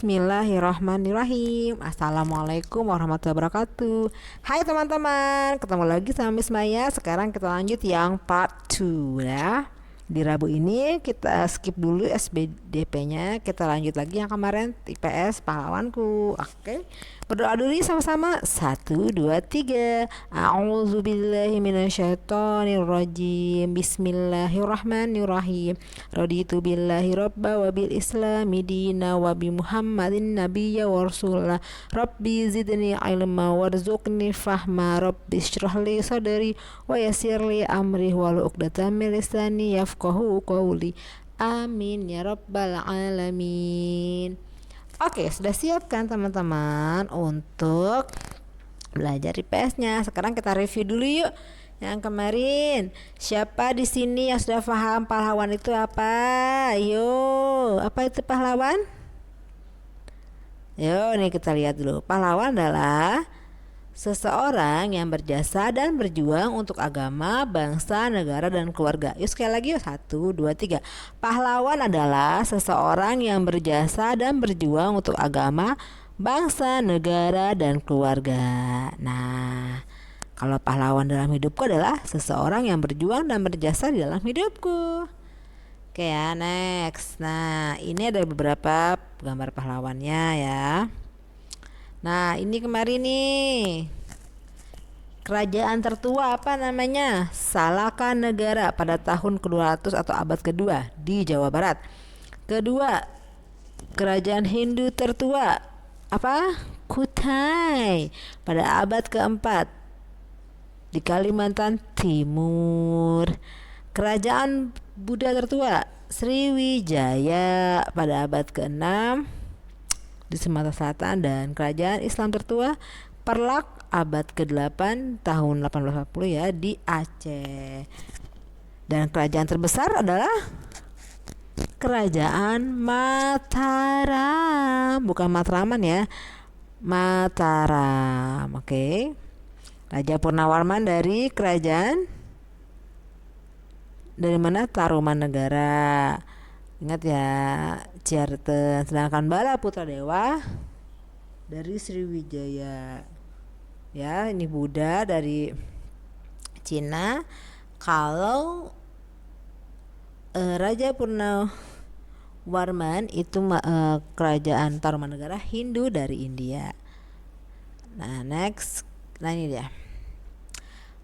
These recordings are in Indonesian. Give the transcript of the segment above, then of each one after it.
Bismillahirrahmanirrahim. Assalamualaikum warahmatullahi wabarakatuh. Hai teman-teman, ketemu lagi sama Miss Maya. Sekarang kita lanjut yang part 2 ya. Di Rabu ini kita skip dulu SBDP-nya. Kita lanjut lagi yang kemarin IPS pahlawanku. Oke. Berdoa dulu sama-sama. 1 2 3. A'udzubillahi minasyaitonirrajim. Bismillahirrahmanirrahim. Raditu billahi rabba wa bil islami dina wa bi Muhammadin nabiyya wa rasulah. Rabbi zidni ilma warzuqni fahma. Rabbi shrah li sadri wa yassir li amri wahlul 'uqdatam min lisani yafqahu qawli. Amin ya rabbal alamin. Oke, sudah siap kan teman-teman untuk belajar IPS-nya? Sekarang kita review dulu yuk yang kemarin. Siapa di sini yang sudah paham pahlawan itu apa? Yo, apa itu pahlawan? Yo, nih kita lihat dulu. Pahlawan adalah seseorang yang berjasa dan berjuang untuk agama, bangsa, negara, dan keluarga. Yuk sekali lagi yuk. 1 2 3. Pahlawan adalah seseorang yang berjasa dan berjuang untuk agama, bangsa, negara, dan keluarga. Nah, kalau pahlawan dalam hidupku adalah seseorang yang berjuang dan berjasa di dalam hidupku. Oke ya, next. Nah, ini ada beberapa gambar pahlawannya ya. Nah, ini kemarin nih, kerajaan tertua apa namanya? Salaka Negara pada tahun ke-200 atau abad kedua di Jawa Barat. Kedua, kerajaan Hindu tertua apa? Kutai pada abad keempat di Kalimantan Timur. Kerajaan Buddha tertua Sriwijaya pada abad ke-6 di Sumatera Selatan, dan kerajaan Islam tertua Perlak abad ke-8 tahun 1840 ya di Aceh. Dan kerajaan terbesar adalah kerajaan Mataram, bukan Matraman ya, Mataram. Oke. Raja Purnawarman dari kerajaan dari mana? Tarumanegara. Ingat ya, Ciarten. Sedangkan Bala Putra Dewa dari Sriwijaya. Ya, ini Buddha dari Cina. Kalau Raja Purnawarman itu kerajaan Tarumanegara Hindu dari India. Nah, next. Nah, ini dia.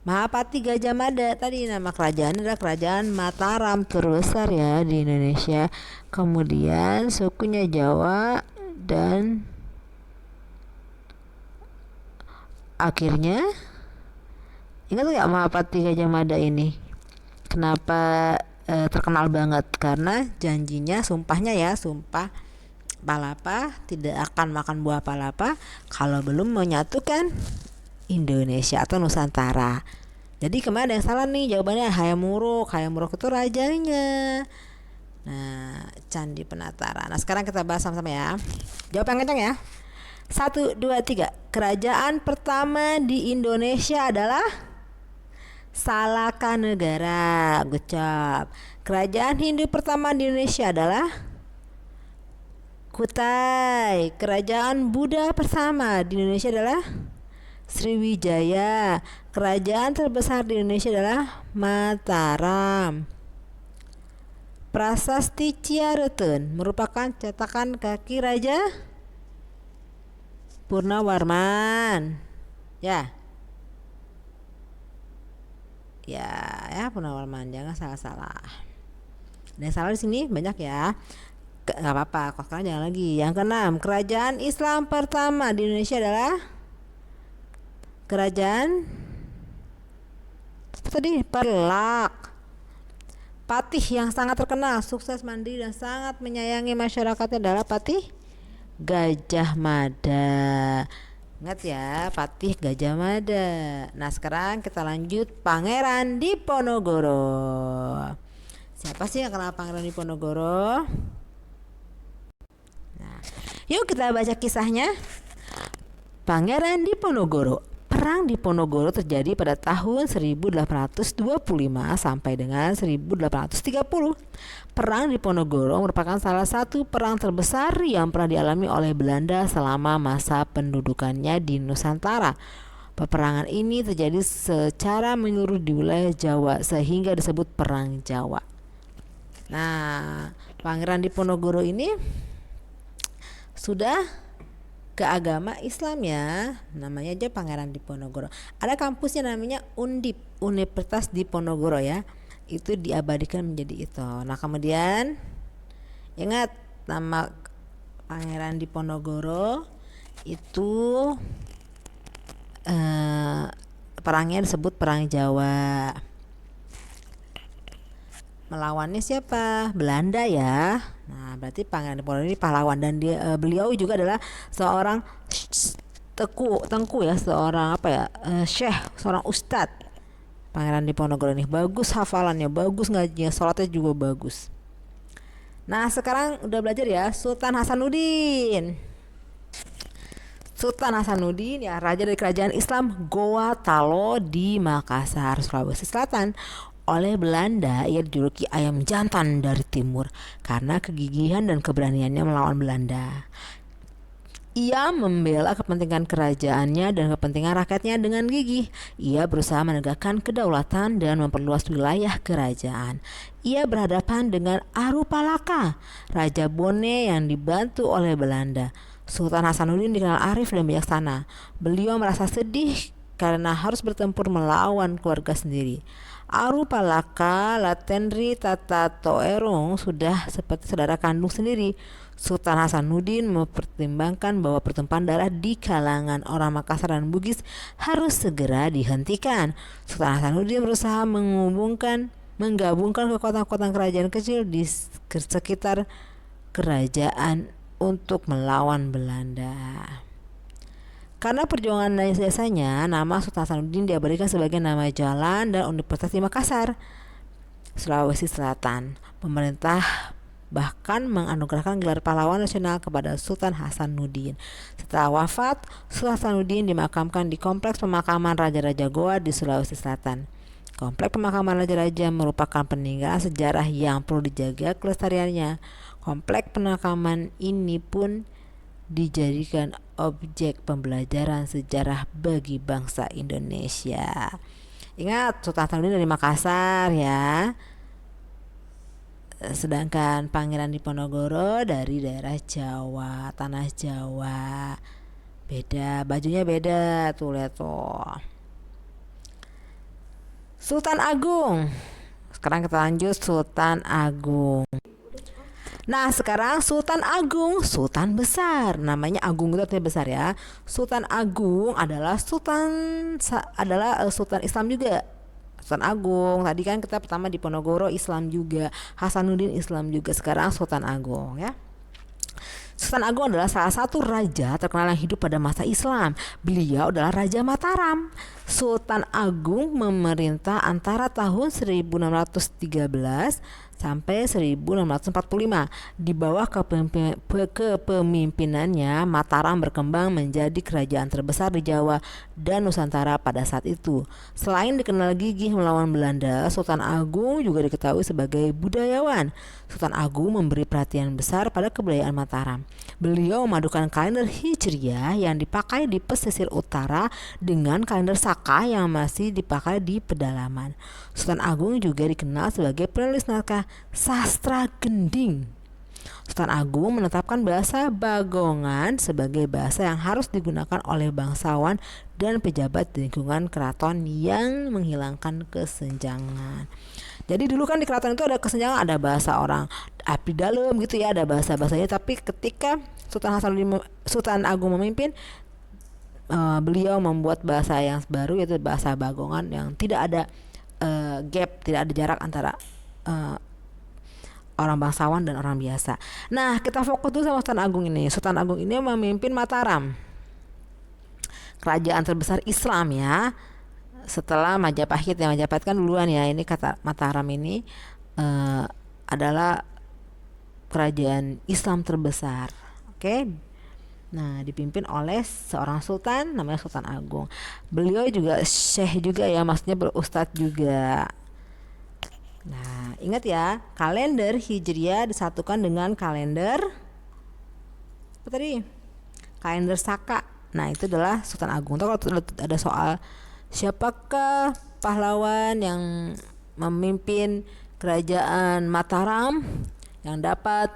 Mahapati Gajah Mada, tadi nama kerajaan adalah kerajaan Mataram, terbesar ya di Indonesia. Kemudian sukunya Jawa, dan akhirnya ingat gak Mahapati Gajah Mada ini? Kenapa terkenal banget? Karena janjinya, sumpahnya ya, sumpah palapa, tidak akan makan buah palapa kalau belum menyatukan Indonesia atau Nusantara. Jadi kemana yang salah nih? Jawabannya Hayam Wuruk. Hayam Wuruk itu rajanya. Nah, Candi Penataran. Nah, sekarang kita bahas sama-sama ya. Jawab yang kencang ya. 1 2 3. Kerajaan pertama di Indonesia adalah Salaka Negara. Good job. Kerajaan Hindu pertama di Indonesia adalah Kutai. Kerajaan Buddha pertama di Indonesia adalah Sriwijaya. Kerajaan terbesar di Indonesia adalah Mataram. Prasasti Ciareten merupakan cetakan kaki Raja Purnawarman. Ya. Ya, Purnawarman, jangan salah-salah. Dan salah di sini banyak ya. Gak apa-apa, kok sekarang jangan lagi. Yang keenam, kerajaan Islam pertama di Indonesia adalah kerajaan tadi Perlak. Patih yang sangat terkenal, sukses, mandiri, dan sangat menyayangi masyarakatnya adalah Patih Gajah Mada. Ingat ya, Patih Gajah Mada. Nah, sekarang kita lanjut Pangeran Diponegoro. Siapa sih yang kenal Pangeran Diponegoro? Nah, yuk kita baca kisahnya. Pangeran Diponegoro Perang Diponegoro terjadi pada tahun 1825 sampai dengan 1830. Perang Diponegoro merupakan salah satu perang terbesar yang pernah dialami oleh Belanda selama masa pendudukannya di Nusantara. Peperangan ini terjadi secara menyeluruh di wilayah Jawa sehingga disebut Perang Jawa. Nah, Pangeran Diponegoro ini sudah ke agama Islam ya, namanya aja Pangeran Diponegoro. Ada kampusnya namanya Undip, Universitas Diponegoro ya, itu diabadikan menjadi itu. Nah kemudian ingat nama Pangeran Diponegoro itu perangnya disebut Perang Jawa. Melawannya siapa? Belanda ya. Nah, berarti Pangeran Diponegoro ini pahlawan dan beliau juga adalah seorang tengku ya, seorang syekh, seorang ustadz. Pangeran Diponegoro ini bagus hafalannya, bagus ngajinya, sholatnya juga bagus. Nah, sekarang udah belajar ya Sultan Hasanuddin. Sultan Hasanuddin ya, raja dari kerajaan Islam Goa Talo di Makassar, Sulawesi Selatan. Oleh Belanda, ia dijuluki ayam jantan dari timur karena kegigihan dan keberaniannya melawan Belanda. Ia membela kepentingan kerajaannya dan kepentingan rakyatnya dengan gigih. Ia berusaha menegakkan kedaulatan dan memperluas wilayah kerajaan. Ia berhadapan dengan Arupalaka, Raja Bone yang dibantu oleh Belanda. Sultan Hasanuddin dikenal arif dan bijaksana. Beliau merasa sedih karena harus bertempur melawan keluarga sendiri. Arupalaka Latenri Tata Toerong sudah seperti saudara kandung sendiri. Sultan Hasanuddin mempertimbangkan bahwa pertumpahan darah di kalangan orang Makassar dan Bugis harus segera dihentikan. Sultan Hasanuddin berusaha menggabungkan kekuatan-kekuatan kerajaan kecil di sekitar kerajaan untuk melawan Belanda. Karena perjuangan jasanya, nama Sultan Hasanuddin diabadikan sebagai nama jalan dan universitas di Makassar, Sulawesi Selatan. Pemerintah bahkan menganugerahkan gelar pahlawan nasional kepada Sultan Hasanuddin. Setelah wafat, Sultan Hasanuddin dimakamkan di Kompleks Pemakaman Raja-Raja Goa di Sulawesi Selatan. Kompleks Pemakaman Raja-Raja merupakan peninggalan sejarah yang perlu dijaga kelestariannya. Kompleks pemakaman ini pun dijadikan objek pembelajaran sejarah bagi bangsa Indonesia. Ingat, Sultan Hasanuddin dari Makassar ya. Sedangkan Pangeran Diponegoro dari daerah Jawa, tanah Jawa. Beda, bajunya beda tuh, lihat tuh. Sultan Agung. Sekarang kita lanjut Sultan Agung. Nah, sekarang Sultan Agung, Sultan besar. Namanya Agung itu artinya besar ya. Sultan Agung adalah Sultan Islam juga. Sultan Agung. Tadi kan kita pertama Diponegoro Islam juga, Hasanuddin Islam juga. Sekarang Sultan Agung ya. Sultan Agung adalah salah satu raja terkenal yang hidup pada masa Islam. Beliau adalah Raja Mataram. Sultan Agung memerintah antara tahun 1613 sampai 1645. Di bawah kepemimpinannya, Mataram berkembang menjadi kerajaan terbesar di Jawa dan Nusantara pada saat itu. Selain dikenal gigih melawan Belanda, Sultan Agung juga diketahui sebagai budayawan. Sultan Agung memberi perhatian besar pada kebudayaan Mataram. Beliau memadukan kalender Hijriah yang dipakai di pesisir utara dengan kalender Saka yang masih dipakai di pedalaman. Sultan Agung juga dikenal sebagai penulis naskah sastra gending. Sultan Agung menetapkan bahasa Bagongan sebagai bahasa yang harus digunakan oleh bangsawan dan pejabat di lingkungan keraton yang menghilangkan kesenjangan. Jadi dulu kan di keraton itu ada kesenjangan, ada bahasa orang abdi dalam gitu ya, ada bahasa-bahasanya. Tapi ketika Sultan Agung memimpin, beliau membuat bahasa yang baru, yaitu bahasa Bagongan yang tidak ada gap, tidak ada jarak antara orang bangsawan dan orang biasa. Nah, kita fokus dulu sama Sultan Agung ini. Sultan Agung ini memimpin Mataram, kerajaan terbesar Islam ya, setelah Majapahit. Ya, Majapahit kan duluan ya. Ini kata Mataram ini adalah kerajaan Islam terbesar. Oke. Nah, dipimpin oleh seorang sultan namanya Sultan Agung. Beliau juga syekh juga ya, maksudnya berustadz juga. Nah, ingat ya, kalender Hijriah disatukan dengan kalender apa tadi? Kalender Saka. Nah, itu adalah Sultan Agung. Tahu kalau ada soal siapakah pahlawan yang memimpin kerajaan Mataram yang dapat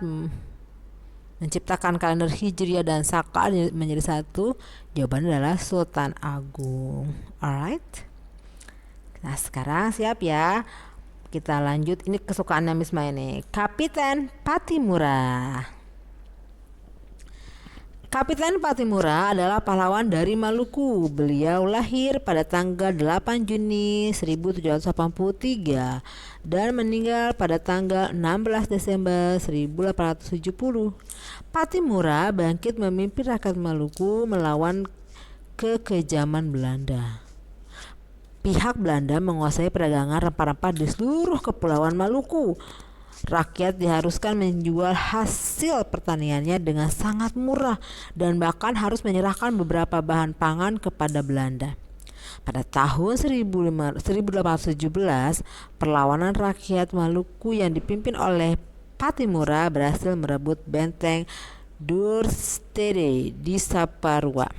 menciptakan kalender Hijriah dan Saka menjadi satu, jawabannya adalah Sultan Agung. Alright. Nah, sekarang siap ya. Kita lanjut, ini kesukaannya Miss Maya nih. Kapiten Patimura. Kapiten Patimura adalah pahlawan dari Maluku. Beliau lahir pada tanggal 8 Juni 1783 dan meninggal pada tanggal 16 Desember 1870. Patimura bangkit memimpin rakyat Maluku melawan kekejaman Belanda. Pihak Belanda menguasai perdagangan rempah-rempah di seluruh kepulauan Maluku. Rakyat diharuskan menjual hasil pertaniannya dengan sangat murah dan bahkan harus menyerahkan beberapa bahan pangan kepada Belanda. Pada tahun 1817, perlawanan rakyat Maluku yang dipimpin oleh Patimura berhasil merebut benteng Durstede di Saparua.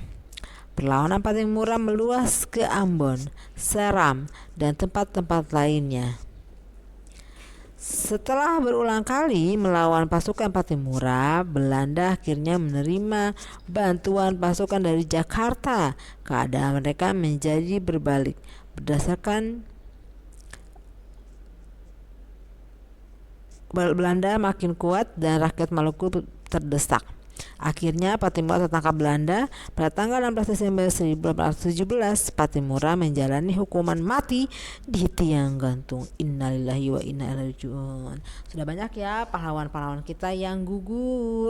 Perlawanan Patimura meluas ke Ambon, Seram, dan tempat-tempat lainnya. Setelah berulang kali melawan pasukan Patimura, Belanda akhirnya menerima bantuan pasukan dari Jakarta. Keadaan mereka menjadi berbalik. Berdasarkan Belanda makin kuat dan rakyat Maluku terdesak. Akhirnya Patimura tertangkap Belanda. Pada tanggal 16 Desember 1817, Patimura menjalani hukuman mati di tiang gantung. Innalillahi wa inna ilaihi raji'un. Sudah banyak ya pahlawan-pahlawan kita yang gugur.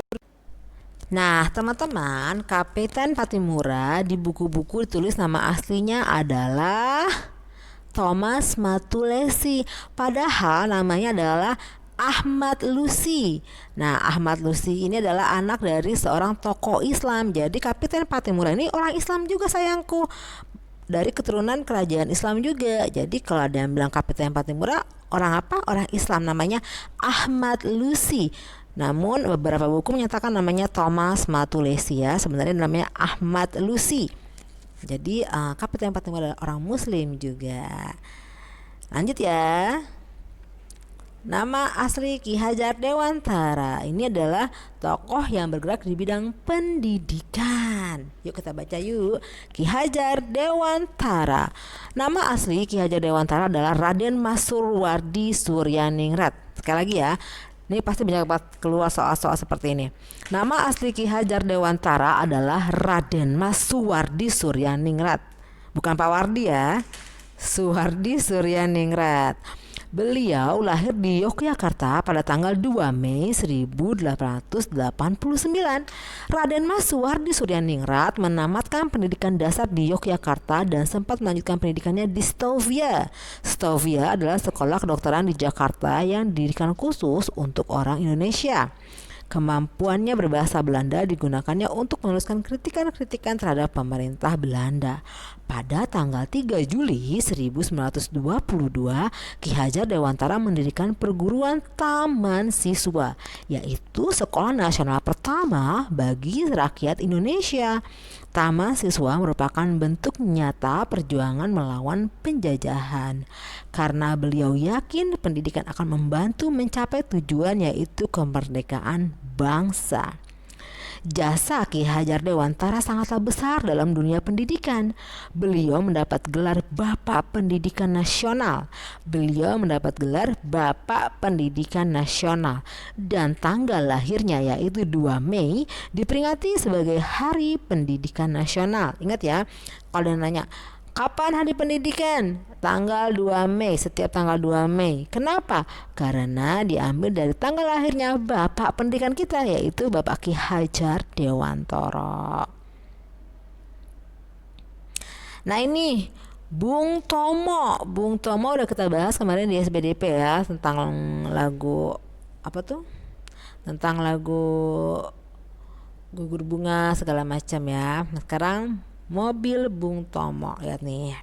Nah, teman-teman, Kapten Patimura di buku-buku ditulis nama aslinya adalah Thomas Matulesi. Padahal namanya adalah Ahmad Lusi. Nah, Ahmad Lusi ini adalah anak dari seorang tokoh Islam. Jadi Kapten Patimura ini orang Islam juga sayangku. Dari keturunan kerajaan Islam juga. Jadi kalau ada yang bilang Kapten Patimura, orang apa? Orang Islam, namanya Ahmad Lusi. Namun beberapa buku menyatakan namanya Thomas Matulesi ya. Sebenarnya namanya Ahmad Lusi. Jadi Kapten Patimura adalah orang Muslim juga. Lanjut ya. Nama asli Ki Hajar Dewantara ini adalah tokoh yang bergerak di bidang pendidikan. Yuk kita baca yuk. Ki Hajar Dewantara. Nama asli Ki Hajar Dewantara adalah Raden Masurwardi Suryaningrat. Sekali lagi ya. Ini pasti banyak banget keluar soal-soal seperti ini. Nama asli Ki Hajar Dewantara adalah Raden Masurwardi Suryaningrat. Bukan Pak Wardi ya. Suwardi Suryaningrat. Beliau lahir di Yogyakarta pada tanggal 2 Mei 1889. Raden Masuwardi Suryaningrat menamatkan pendidikan dasar di Yogyakarta dan sempat melanjutkan pendidikannya di Stovia. Stovia adalah sekolah kedokteran di Jakarta yang didirikan khusus untuk orang Indonesia. Kemampuannya berbahasa Belanda digunakannya untuk menuliskan kritikan-kritikan terhadap pemerintah Belanda. Pada tanggal 3 Juli 1922, Ki Hajar Dewantara mendirikan perguruan taman siswa, yaitu sekolah nasional pertama bagi rakyat Indonesia. Taman siswa merupakan bentuk nyata perjuangan melawan penjajahan. Karena beliau yakin pendidikan akan membantu mencapai tujuan, yaitu kemerdekaan bangsa. Jasa Ki Hajar Dewantara sangatlah besar dalam dunia pendidikan. Beliau mendapat gelar Bapak Pendidikan Nasional. Dan tanggal lahirnya yaitu 2 Mei diperingati sebagai Hari Pendidikan Nasional. Ingat ya, kalau ada nanya, kapan hari pendidikan? Tanggal 2 Mei, setiap tanggal 2 Mei. Kenapa? Karena diambil dari tanggal lahirnya Bapak Pendidikan kita, yaitu Bapak Ki Hajar Dewantara. Nah ini Bung Tomo udah kita bahas kemarin di SBDP ya, tentang lagu apa tuh? Tentang lagu gugur bunga segala macam ya. Nah, sekarang mobil Bung Tomo, lihat nih.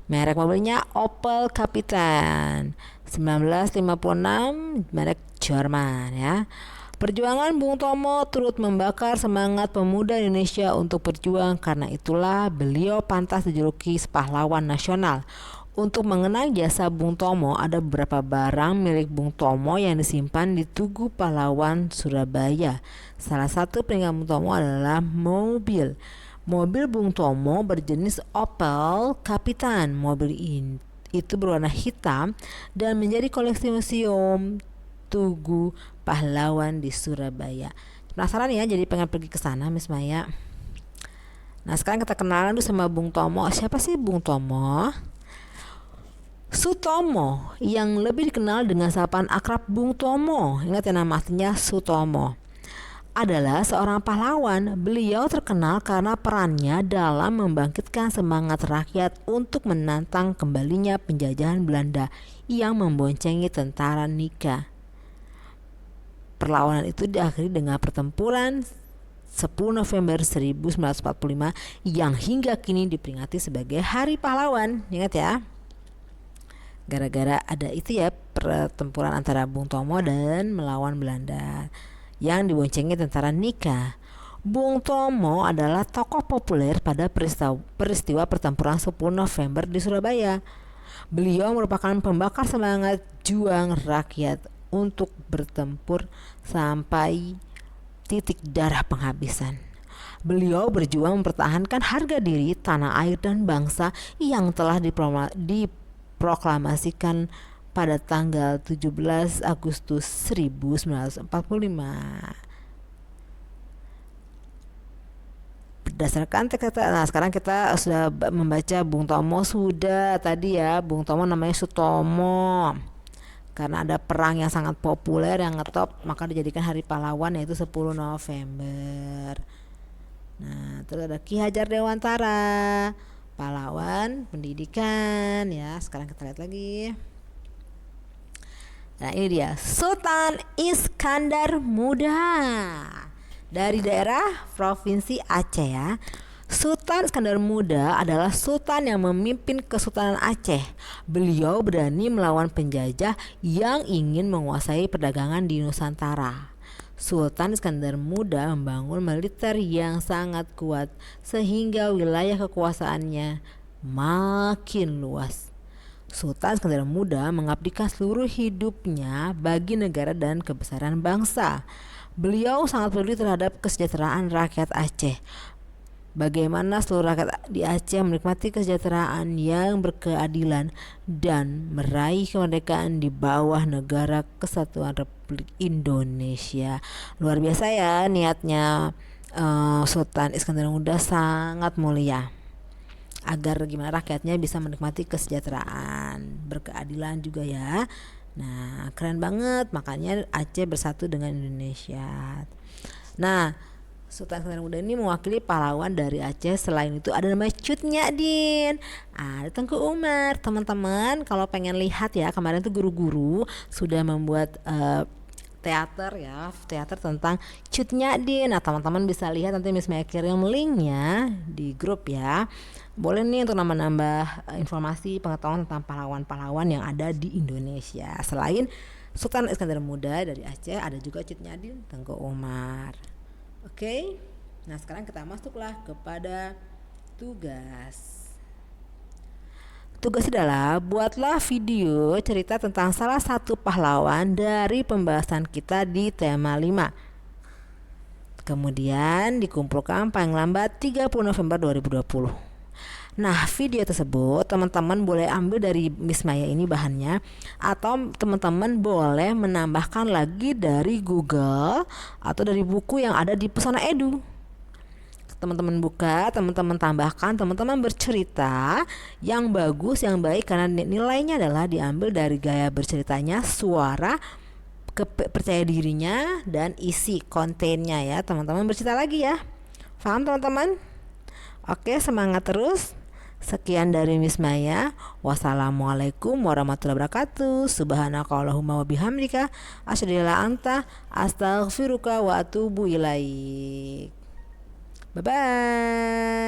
Merek mobilnya Opel Kapiten 1956, merek Jerman ya. Perjuangan Bung Tomo turut membakar semangat pemuda Indonesia untuk berjuang, karena itulah beliau pantas dijuluki pahlawan nasional. Untuk mengenang jasa Bung Tomo, ada beberapa barang milik Bung Tomo yang disimpan di Tugu Pahlawan, Surabaya. Salah satu peninggalan Bung Tomo adalah mobil. Mobil Bung Tomo berjenis Opel Kapiten. Mobil ini itu berwarna hitam dan menjadi koleksi museum Tugu Pahlawan di Surabaya. Penasaran ya, jadi pengen pergi ke sana Miss Maya. Nah, sekarang kita kenalan dulu sama Bung Tomo. Siapa sih Bung Tomo? Sutomo, yang lebih dikenal dengan sapaan akrab Bung Tomo, ingat ya nama aslinya Sutomo, adalah seorang pahlawan. Beliau terkenal karena perannya dalam membangkitkan semangat rakyat untuk menantang kembalinya penjajahan Belanda yang memboncengi tentara Nika. Perlawanan itu diakhiri dengan pertempuran 10 November 1945 yang hingga kini diperingati sebagai Hari Pahlawan. Ingat ya, gara-gara ada itu ya, pertempuran antara Bung Tomo dan melawan Belanda yang diboncengi tentara Nika. Bung Tomo adalah tokoh populer pada peristiwa pertempuran 10 November di Surabaya. Beliau merupakan pembakar semangat juang rakyat untuk bertempur sampai titik darah penghabisan. Beliau berjuang mempertahankan harga diri tanah air dan bangsa yang telah diproklamasikan pada tanggal 17 Agustus 1945. Berdasarkan teks, nah sekarang kita sudah membaca Bung Tomo sudah tadi ya. Bung Tomo namanya Sutomo karena ada perang yang sangat populer yang ngetop, maka dijadikan Hari Pahlawan, yaitu 10 November. Nah, terus ada Ki Hajar Dewantara, pahlawan pendidikan ya. Sekarang kita lihat lagi. Nah, ini dia Sultan Iskandar Muda dari daerah Provinsi Aceh ya. Sultan Iskandar Muda adalah sultan yang memimpin Kesultanan Aceh. Beliau berani melawan penjajah yang ingin menguasai perdagangan di Nusantara. Sultan Iskandar Muda membangun militer yang sangat kuat sehingga wilayah kekuasaannya makin luas. Sultan Iskandar Muda mengabdikan seluruh hidupnya bagi negara dan kebesaran bangsa. Beliau sangat peduli terhadap kesejahteraan rakyat Aceh. Bagaimana seluruh rakyat di Aceh menikmati kesejahteraan yang berkeadilan dan meraih kemerdekaan di bawah Negara Kesatuan Republik Indonesia. Luar biasa ya niatnya Sultan Iskandar Muda, sangat mulia agar gimana rakyatnya bisa menikmati kesejahteraan, berkeadilan juga ya. Nah, keren banget, makanya Aceh bersatu dengan Indonesia. Nah, Sultan Iskandar Muda ini mewakili pahlawan dari Aceh. Selain itu ada namanya Cut Nyadin, ada Tengku Umar. Teman-teman kalau pengen lihat ya, kemarin tuh guru-guru sudah membuat teater ya, teater tentang Cut Nyadin. Nah, teman-teman bisa lihat, nanti Miss Maya kirim linknya di grup ya. Boleh nih untuk nambah-nambah informasi pengetahuan tentang pahlawan-pahlawan yang ada di Indonesia. Selain Sultan Iskandar Muda dari Aceh, ada juga Cut Nyadin, Tengku Umar. Oke, nah sekarang kita masuklah kepada tugas. Tugas adalah buatlah video cerita tentang salah satu pahlawan dari pembahasan kita di tema 5. Kemudian dikumpulkan paling lambat 30 November 2020. Nah, video tersebut teman-teman boleh ambil dari Miss Maya ini bahannya, atau teman-teman boleh menambahkan lagi dari Google atau dari buku yang ada di Pesona Edu. Teman-teman buka, teman-teman tambahkan, teman-teman bercerita yang bagus, yang baik, karena nilainya adalah diambil dari gaya berceritanya, suara, percaya dirinya, dan isi kontennya ya. Teman-teman bercerita lagi ya. Paham teman-teman? Oke, semangat terus. Sekian dari Miss Maya. Wassalamualaikum warahmatullahi wabarakatuh. Subhanakallahumma wa bihamdika asyhadu an la ilaha illa anta astaghfiruka wa atubu ilaik. Bye-bye.